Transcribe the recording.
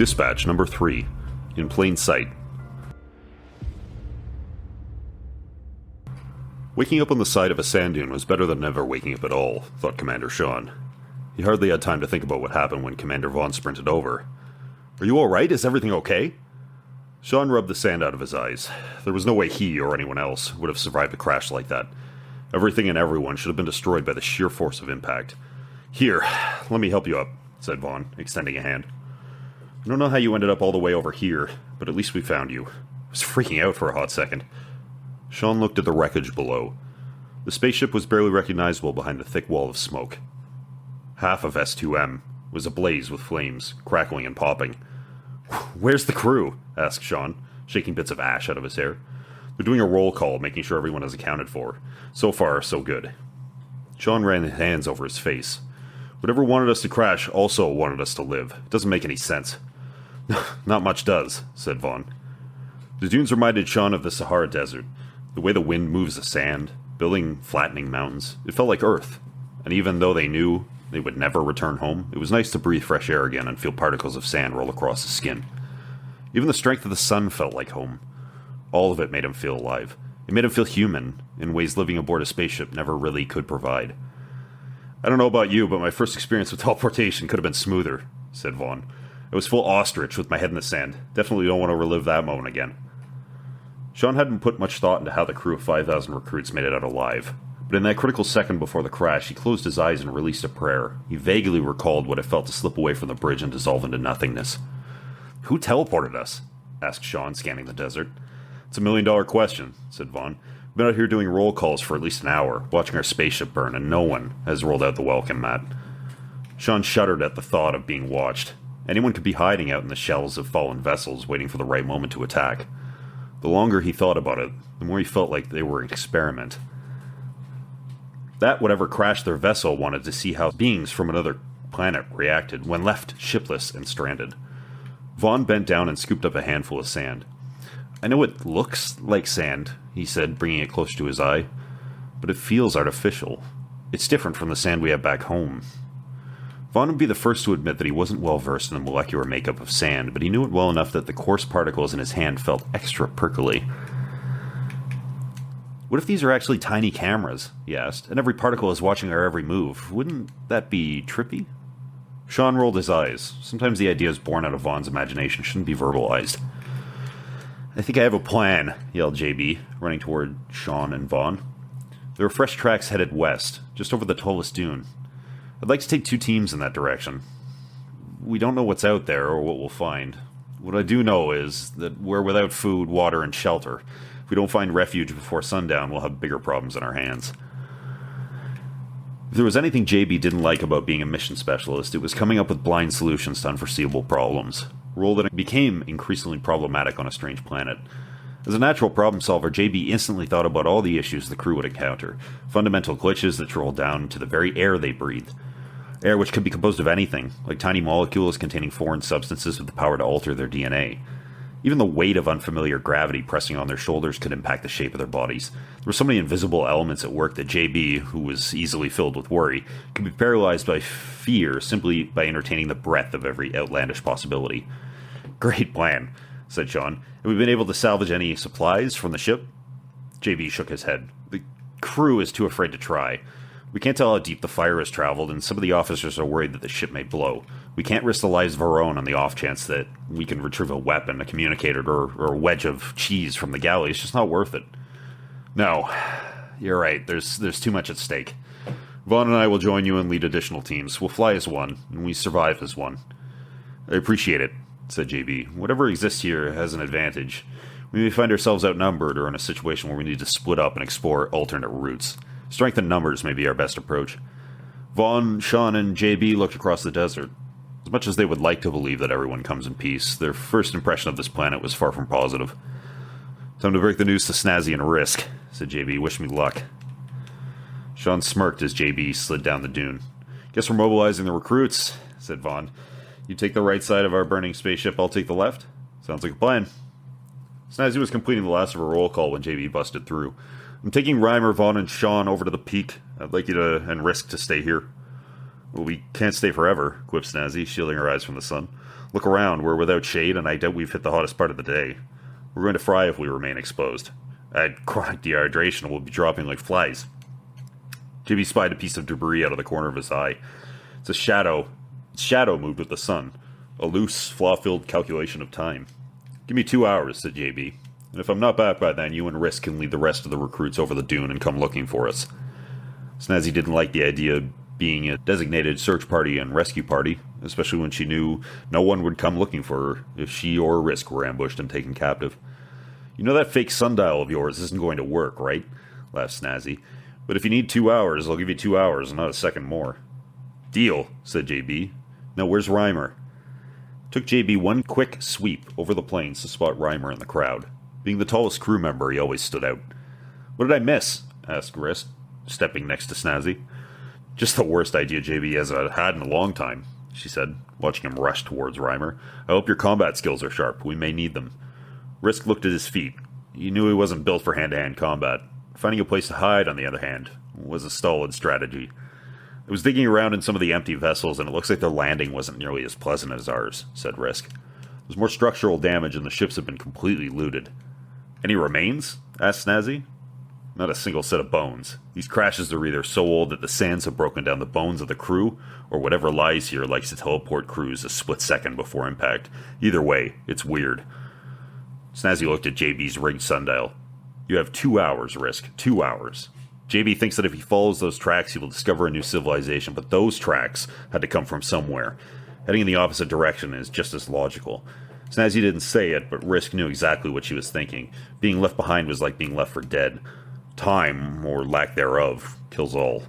Dispatch number 3. In plain sight. Waking up on the side of a sand dune was better than never waking up at all, thought Commander Sean. He hardly had time to think about what happened when Commander Vaughn sprinted over. "Are you alright? Is everything okay?" Sean rubbed the sand out of his eyes. There was no way he, or anyone else, would have survived a crash like that. Everything and everyone should have been destroyed by the sheer force of impact. "Here, let me help you up," said Vaughn, extending a hand. "I don't know how you ended up all the way over here, but at least we found you." I was freaking out for a hot second. Sean looked at the wreckage below. The spaceship was barely recognizable behind the thick wall of smoke. Half of S2M was ablaze with flames, crackling and popping. "Where's the crew?" asked Sean, shaking bits of ash out of his hair. "They're doing a roll call, making sure everyone is accounted for. So far, so good." Sean ran his hands over his face. "Whatever wanted us to crash also wanted us to live. It doesn't make any sense." "Not much does," said Vaughn. The dunes reminded Sean of the Sahara Desert. The way the wind moves the sand, building flattening mountains, it felt like Earth. And even though they knew they would never return home, it was nice to breathe fresh air again and feel particles of sand roll across the skin. Even the strength of the sun felt like home. All of it made him feel alive. It made him feel human, in ways living aboard a spaceship never really could provide. "I don't know about you, but my first experience with teleportation could have been smoother," said Vaughn. "I was full ostrich with my head in the sand. Definitely don't want to relive that moment again." Sean hadn't put much thought into how the crew of 5,000 recruits made it out alive. But in that critical second before the crash, he closed his eyes and released a prayer. He vaguely recalled what it felt to slip away from the bridge and dissolve into nothingness. "Who teleported us?" asked Sean, scanning the desert. "It's a $1,000,000 question," said Vaughn. "We've been out here doing roll calls for at least an hour, watching our spaceship burn, and no one has rolled out the welcome mat." Sean shuddered at the thought of being watched. Anyone could be hiding out in the shells of fallen vessels, waiting for the right moment to attack. The longer he thought about it, the more he felt like they were an experiment. That whatever crashed their vessel wanted to see how beings from another planet reacted when left shipless and stranded. Vaughn bent down and scooped up a handful of sand. "I know it looks like sand," he said, bringing it close to his eye, "but it feels artificial. It's different from the sand we have back home." Vaughn would be the first to admit that he wasn't well versed in the molecular makeup of sand, but he knew it well enough that the coarse particles in his hand felt extra prickly. "What if these are actually tiny cameras?" he asked, "and every particle is watching our every move? Wouldn't that be trippy?" Sean rolled his eyes. Sometimes the ideas born out of Vaughn's imagination shouldn't be verbalized. "I think I have a plan," yelled JB, running toward Sean and Vaughn. There were fresh tracks headed west, just over the tallest dune. "I'd like to take 2 teams in that direction. We don't know what's out there or what we'll find. What I do know is that we're without food, water, and shelter. If we don't find refuge before sundown, we'll have bigger problems on our hands." If there was anything JB didn't like about being a mission specialist, it was coming up with blind solutions to unforeseeable problems, a role that became increasingly problematic on a strange planet. As a natural problem solver, JB instantly thought about all the issues the crew would encounter, fundamental glitches that rolled down to the very air they breathed. Air which could be composed of anything, like tiny molecules containing foreign substances with the power to alter their DNA. Even the weight of unfamiliar gravity pressing on their shoulders could impact the shape of their bodies. There were so many invisible elements at work that JB, who was easily filled with worry, could be paralyzed by fear simply by entertaining the breadth of every outlandish possibility. "Great plan," said Sean. "Have we been able to salvage any supplies from the ship?" JB shook his head. "The crew is too afraid to try. We can't tell how deep the fire has traveled, and some of the officers are worried that the ship may blow. We can't risk the lives of our own on the off chance that we can retrieve a weapon, a communicator, or a wedge of cheese from the galley. It's just not worth it." "No, you're right. There's too much at stake. Vaughn and I will join you and lead additional teams. We'll fly as one, and we survive as one." "I appreciate it," said JB. "Whatever exists here has an advantage. We may find ourselves outnumbered or in a situation where we need to split up and explore alternate routes. Strength in numbers may be our best approach." Vaughn, Sean, and JB looked across the desert. As much as they would like to believe that everyone comes in peace, their first impression of this planet was far from positive. "Time to break the news to Snazzy and Risk," said JB. "Wish me luck." Sean smirked as JB slid down the dune. "Guess we're mobilizing the recruits," said Vaughn. "You take the right side of our burning spaceship, I'll take the left. Sounds like a plan." Snazzy was completing the last of her roll call when JB busted through. "I'm taking Reimer, Vaughn, and Sean over to the peak. I'd like you to and Risk to stay here." "Well, we can't stay forever," quipped Snazzy, shielding her eyes from the sun. Look around, we're without shade, and I doubt we've hit the hottest part of the day. We're going to fry if we remain exposed. At chronic dehydration, we'll be dropping like flies. JB spied a piece of debris out of the corner of his eye. It's a shadow. Its shadow moved with the sun. A loose, flaw-filled calculation of time. Give me 2 hours, said JB. And if I'm not back by then, you and Risk can lead the rest of the recruits over the dune and come looking for us. Snazzy didn't like the idea of being a designated search party and rescue party, especially when she knew no one would come looking for her if she or Risk were ambushed and taken captive. You know that fake sundial of yours isn't going to work, right? Laughed Snazzy. But if you need 2 hours, I'll give you 2 hours and not a second more. Deal, said JB. Now where's Reimer? Took JB one quick sweep over the plains to spot Reimer in the crowd. Being the tallest crew member, he always stood out. What did I miss? Asked Risk, stepping next to Snazzy. Just the worst idea JB has had in a long time, she said, watching him rush towards Reimer. I hope your combat skills are sharp. We may need them. Risk looked at his feet. He knew he wasn't built for hand-to-hand combat. Finding a place to hide, on the other hand, was a stolid strategy. I was digging around in some of the empty vessels, and it looks like their landing wasn't nearly as pleasant as ours, said Risk. There's more structural damage, and the ships have been completely looted. Any remains? Asked Snazzy. Not a single set of bones. These crashes are either so old that the sands have broken down the bones of the crew, or whatever lies here likes to teleport crews a split second before impact. Either way, it's weird. Snazzy looked at JB's rigged sundial. You have 2 hours, Risk. 2 hours. JB thinks that if he follows those tracks, he will discover a new civilization, but those tracks had to come from somewhere. Heading in the opposite direction is just as logical. Snazzy didn't say it, but Risk knew exactly what she was thinking. Being left behind was like being left for dead. Time, or lack thereof, kills all.